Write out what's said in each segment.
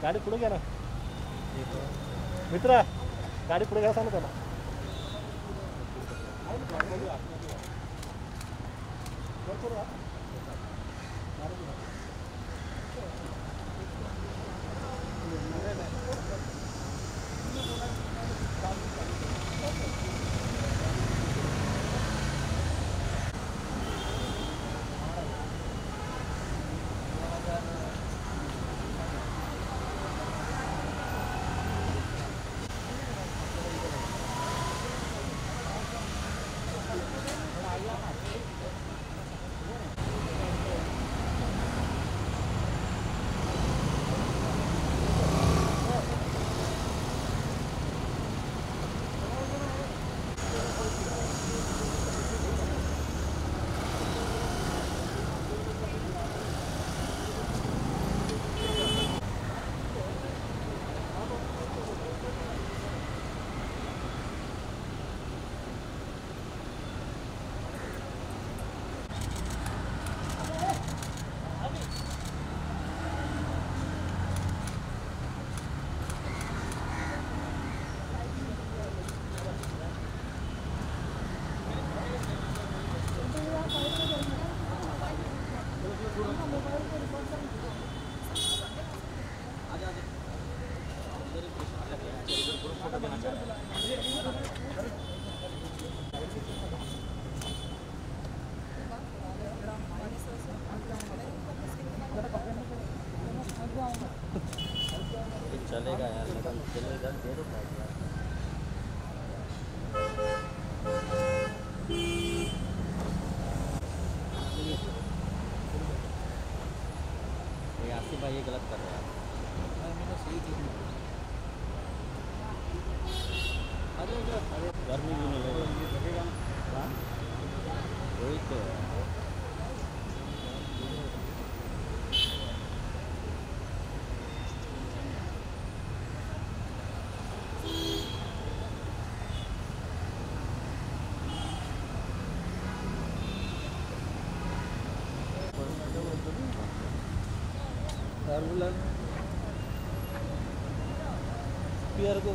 गाडी पुढे घ्या ना मित्रा, गाडी पुढे घ्या सांग त्याला. चलेगा यार, लेकिन चलेगा दे दो ये आसिफ भाई ये गलत कर रहा है. गर्मी भी नहीं लगेगा वही तो पियर को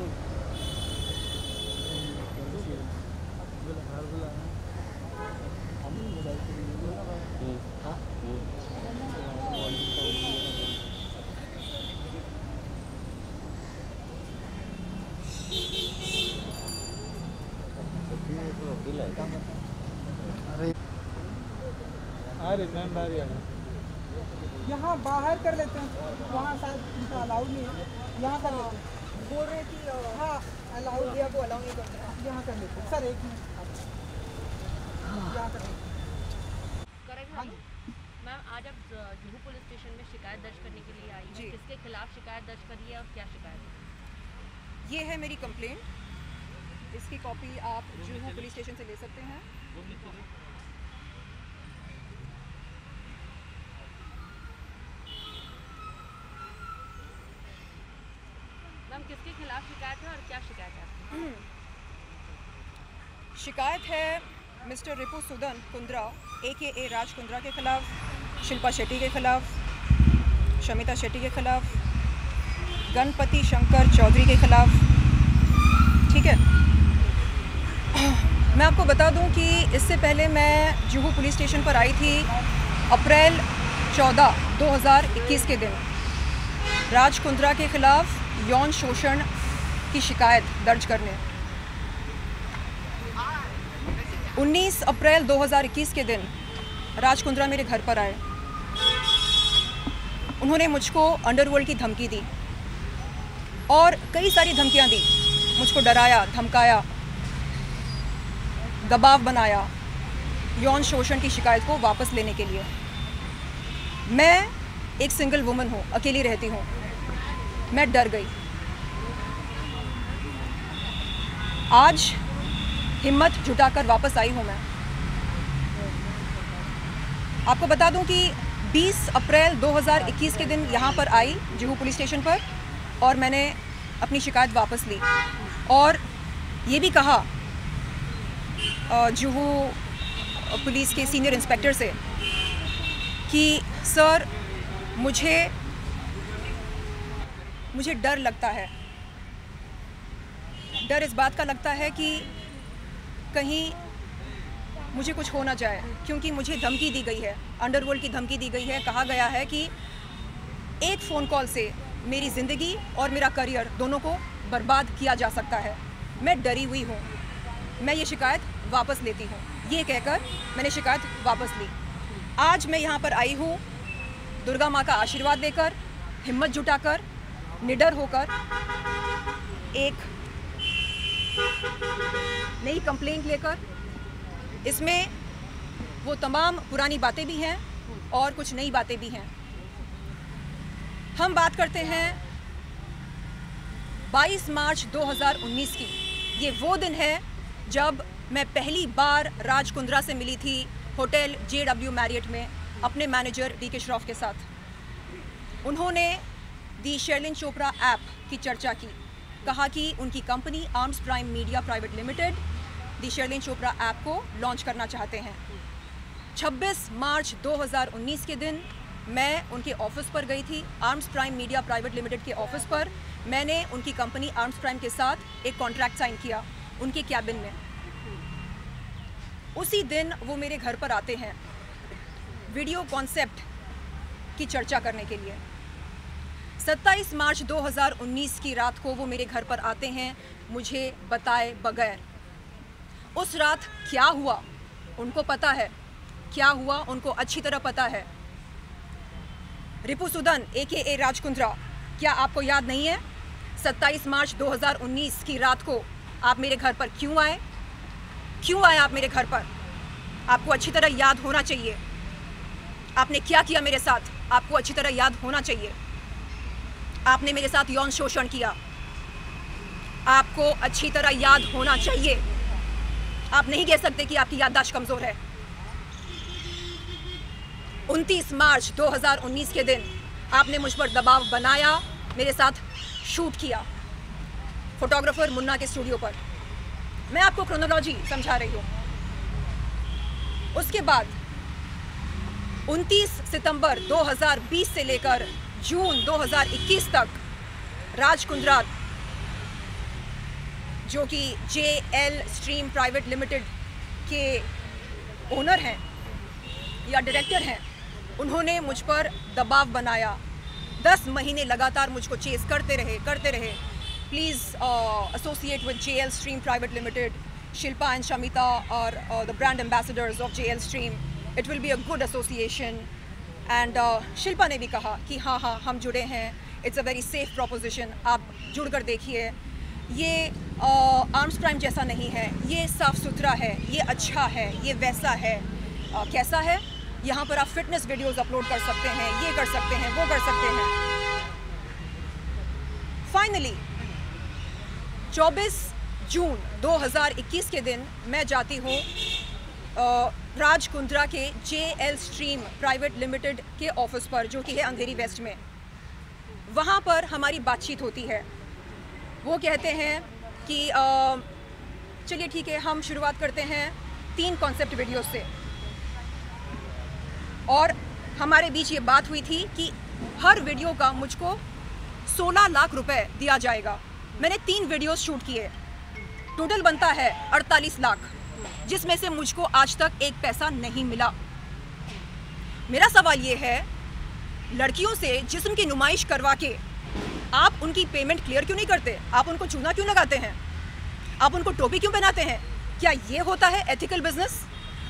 यहाँ बाहर कर लेते हैं, वहाँ शायद अलाउड नहीं है, यहाँ कर लेते हैं. बोल रहे कि हाँ अलाउड दिया, वो अलाउ नहीं करते. यहाँ कर लेते हैं सर, एक मिनट यहाँ कर लेते हैं. हाँ जी मैम, आज आप जुहू पुलिस स्टेशन में शिकायत दर्ज करने के लिए आई हैं. किसके खिलाफ शिकायत दर्ज करी है और क्या शिकायत है? ये है मेरी कंप्लेंट. इसकी कॉपी आप जुहू पुलिस स्टेशन से ले सकते हैं. मैम, किसके खिलाफ शिकायत है और क्या शिकायत है? शिकायत है मिस्टर रिपु सुदन कुंद्रा AKA राज कुंद्रा के खिलाफ, शिल्पा शेट्टी के खिलाफ, शमिता शेट्टी के खिलाफ, गणपति शंकर चौधरी के खिलाफ. ठीक है, मैं आपको बता दूं कि इससे पहले मैं जुहू पुलिस स्टेशन पर आई थी अप्रैल 14, 2021 के दिन राज कुंद्रा के खिलाफ यौन शोषण की शिकायत दर्ज करने. 19 अप्रैल 2021 के दिन राज कुंद्रा मेरे घर पर आए. उन्होंने मुझको अंडरवर्ल्ड की धमकी दी और कई सारी धमकियां दी. मुझको डराया, धमकाया, दबाव बनाया यौन शोषण की शिकायत को वापस लेने के लिए. मैं एक सिंगल वुमन हूँ, अकेली रहती हूँ. मैं डर गई. आज हिम्मत जुटाकर वापस आई हूँ मैं. आपको बता दूं कि 20 अप्रैल 2021 के दिन यहाँ पर आई जुहू पुलिस स्टेशन पर और मैंने अपनी शिकायत वापस ली और ये भी कहा जुहू पुलिस के सीनियर इंस्पेक्टर से कि सर मुझे डर लगता है। डर इस बात का लगता है कि कहीं मुझे कुछ हो ना जाए, क्योंकि मुझे धमकी दी गई है, अंडरवर्ल्ड की धमकी दी गई है। कहा गया है कि एक फ़ोन कॉल से मेरी ज़िंदगी और मेरा करियर दोनों को बर्बाद किया जा सकता है। मैं डरी हुई हूँ, मैं ये शिकायत वापस लेती हूँ। ये कहकर मैंने शिकायत वापस ली। आज मैं यहाँ पर आई हूँ दुर्गा माँ का आशीर्वाद देकर, हिम्मत जुटाकर, निडर होकर एक नई कंप्लेंट लेकर। इसमें वो तमाम पुरानी बातें भी हैं और कुछ नई बातें भी हैं। हम बात करते हैं 22 मार्च 2019 की। ये वो दिन है जब मैं पहली बार राज कुंद्रा से मिली थी होटल JW मैरियट में अपने मैनेजर DK श्रॉफ के साथ। उन्होंने दी शर्लिन चोपड़ा ऐप की चर्चा की। कहा कि उनकी company Arms Prime Media Private Limited the Sherlyn Chopra app को लॉन्च करना चाहते हैं। 26 मार्च 2019 के दिन मैं उनके ऑफिस पर गई थी, arms Prime Media Private limited के ऑफिस पर। मैंने उनकी कंपनी आर्म्स प्राइम के साथ एक कॉन्ट्रैक्ट साइन किया उनके कैबिन में। उसी दिन वो मेरे घर पर आते हैं वीडियो कॉन्सेप्ट की चर्चा करने के लिए। 27 मार्च 2019 की रात को वो मेरे घर पर आते हैं मुझे बताए बगैर। उस रात क्या हुआ उनको पता है, क्या हुआ उनको अच्छी तरह पता है। रिपु सुदन AKA राज कुंद्रा, क्या आपको याद नहीं है 27 मार्च 2019 की रात को आप मेरे घर पर क्यों आए? क्यों आए आप मेरे घर पर? आपको अच्छी तरह याद होना चाहिए। आपने क्या किया मेरे साथ, आपको अच्छी तरह याद होना चाहिए। आपने मेरे साथ यौन शोषण किया, आपको अच्छी तरह याद होना चाहिए। आप नहीं कह सकते कि आपकी याददाश्त कमज़ोर है। 29 मार्च 2019 के दिन आपने मुझ पर दबाव बनाया, मेरे साथ शूट किया फोटोग्राफर मुन्ना के स्टूडियो पर। मैं आपको क्रोनोलॉजी समझा रही हूँ। उसके बाद 29 सितंबर 2020 से लेकर जून 2021 तक राज कुंद्रा, जो कि JL स्ट्रीम प्राइवेट लिमिटेड के ओनर हैं या डायरेक्टर हैं, उन्होंने मुझ पर दबाव बनाया। 10 महीने लगातार मुझको चेस करते रहे। Please associate with JL stream private limited, Shilpa and Shamita और the brand ambassadors of JL stream. It will be a good association. And Shilpa ने भी कहा कि हाँ हम जुड़े हैं, it's a very safe proposition, आप जुड़ कर देखिए। ये आर्म्स प्राइम जैसा नहीं है, ये साफ़ सुथरा है, ये अच्छा है, ये वैसा है। कैसा है? यहाँ पर आप फिटनेस वीडियोस अपलोड कर सकते हैं, ये कर सकते हैं, वो कर सकते हैं। फाइनली 24 जून 2021 के दिन मैं जाती हूँ राज कुंद्रा के JL स्ट्रीम प्राइवेट लिमिटेड के ऑफिस पर, जो कि है अंधेरी वेस्ट में। वहाँ पर हमारी बातचीत होती है। वो कहते हैं कि चलिए ठीक है, हम शुरुआत करते हैं 3 कॉन्सेप्ट वीडियो से। और हमारे बीच ये बात हुई थी कि हर वीडियो का मुझको 16 लाख रुपए दिया जाएगा। मैंने 3 वीडियोस शूट किए, टोटल बनता है 48 लाख, जिसमें से मुझको आज तक एक पैसा नहीं मिला। मेरा सवाल ये है, लड़कियों से जिस्म की नुमाइश करवा के आप उनकी पेमेंट क्लियर क्यों नहीं करते? आप उनको चूना क्यों लगाते हैं? आप उनको टोपी क्यों पहनाते हैं? क्या ये होता है एथिकल बिजनेस?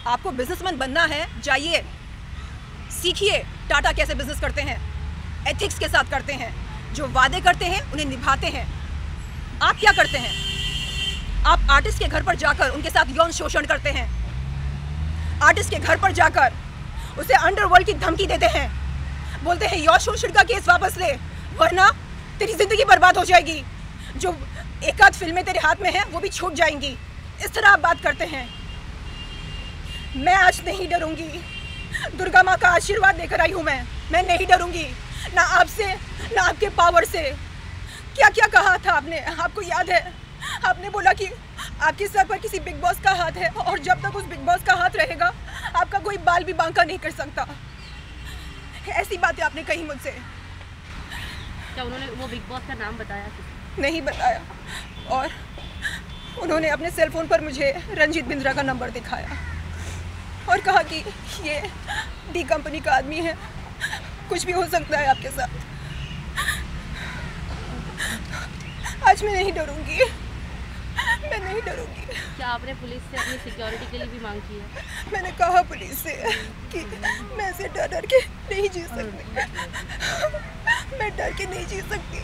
आपको बिजनेसमैन बनना है, जाइए सीखिए टाटा कैसे बिजनेस करते हैं, एथिक्स के साथ करते हैं, जो वादे करते हैं उन्हें निभाते हैं। आप क्या करते हैं? आप आर्टिस्ट के घर पर जाकर उनके साथ यौन शोषण करते हैं, आर्टिस्ट के घर पर जाकर उसे अंडरवर्ल्ड की धमकी देते हैं, बोलते हैं यौन शोषण का केस वापस ले वरना तेरी जिंदगी बर्बाद हो जाएगी, जो एक आध फिल्में तेरे हाथ में हैं वो भी छूट जाएंगी। इस तरह आप बात करते हैं। मैं आज नहीं डरूंगी, दुर्गा माँ का आशीर्वाद लेकर आई हूँ। मैं नहीं डरूंगी, ना आपसे ना आपके पावर से। क्या क्या कहा था आपने, आपको याद है? आपने बोला कि आपके सर पर किसी बिग बॉस का हाथ है और जब तक उस बिग बॉस का हाथ रहेगा आपका कोई बाल भी बांका नहीं कर सकता। ऐसी बातें आपने कही मुझसे? क्या उन्होंने वो बिग बॉस का नाम बताया? नहीं बताया। और उन्होंने अपने सेल फोन पर मुझे रंजीत बिंद्रा का नंबर दिखाया और कहा कि ये डी कंपनी का आदमी है, कुछ भी हो सकता है आपके साथ। आज मैं नहीं डरूंगी, मैं नहीं डरूंगी। क्या आपने पुलिस से अपनी सिक्योरिटी के लिए भी मांग की है? मैंने कहा पुलिस से कि मैं ऐसे डर डर के नहीं जी सकती, मैं डर के नहीं जी सकती।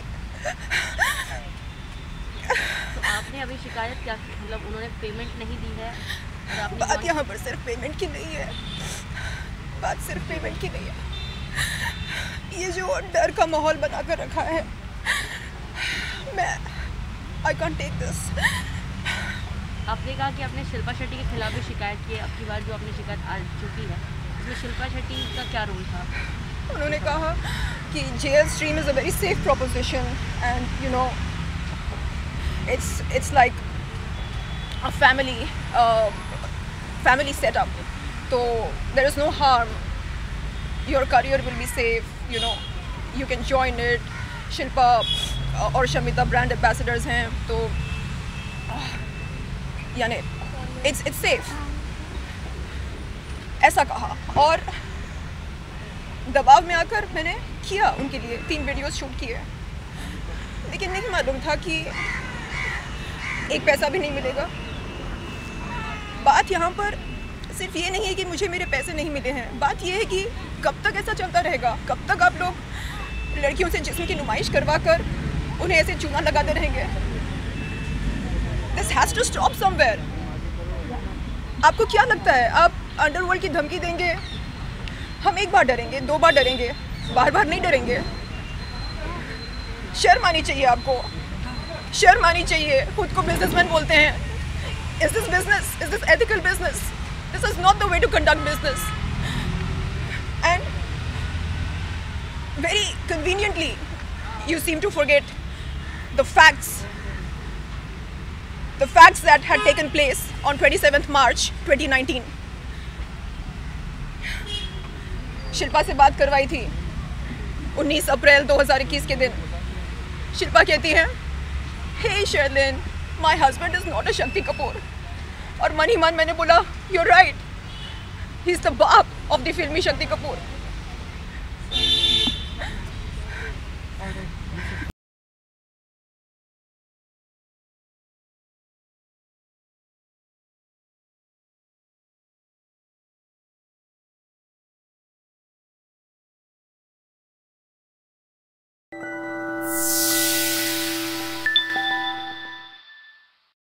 तो आपने अभी शिकायत क्या की? मतलब उन्होंने पेमेंट नहीं दी है और आपने बात यहाँ पर सिर्फ पेमेंट की नहीं है, बात सिर्फ पेमेंट की नहीं है। ये जो डर का माहौल बनाकर रखा है, मैं आई कांट टेक दिस। आपने कहा कि आपने शिल्पा शेट्टी के खिलाफ भी शिकायत की है। अब की बार जो आपने शिकायत आ चुकी है उसमें शिल्पा शेट्टी का क्या रोल था? उन्होंने कहा कि JL Stream is a very safe proposition and you know it's like a family setup, so there is no harm, your career will be safe, you know, you can join it. Shilpa और Shamita brand ambassadors हैं, तो यानी it's safe, ऐसा कहा। और दबाव में आकर मैंने किया उनके लिए 3 वीडियोस शूट किए, लेकिन नहीं मालूम था कि एक पैसा भी नहीं मिलेगा। बात यहाँ पर सिर्फ ये नहीं है कि मुझे मेरे पैसे नहीं मिले हैं, बात ये है कि कब तक ऐसा चलता रहेगा, कब तक आप लोग लड़कियों से जिस्म की नुमाइश करवा कर उन्हें ऐसे चूना लगाते रहेंगे। This has to stop somewhere. आपको क्या लगता है आप अंडरवर्ल्ड की धमकी देंगे? हम एक बार डरेंगे, 2 बार डरेंगे, बार बार नहीं डरेंगे। शर्म आनी चाहिए आपको, शर्म आनी चाहिए। खुद को बिजनेसमैन बोलते हैं। Is this business? Is this ethical business? This is not the way to conduct business. And very conveniently, you seem to forget the facts that had taken place on 27th March 2019. Shilpa से बात करवाई थी 19 अप्रैल 2021 के दिन। शिल्पा कहती है, "Hey Sherlyn, my husband is not a Shakti Kapoor." और मन ही मन मैंने बोला, "You're right. He's the बाप of the filmy Shakti Kapoor."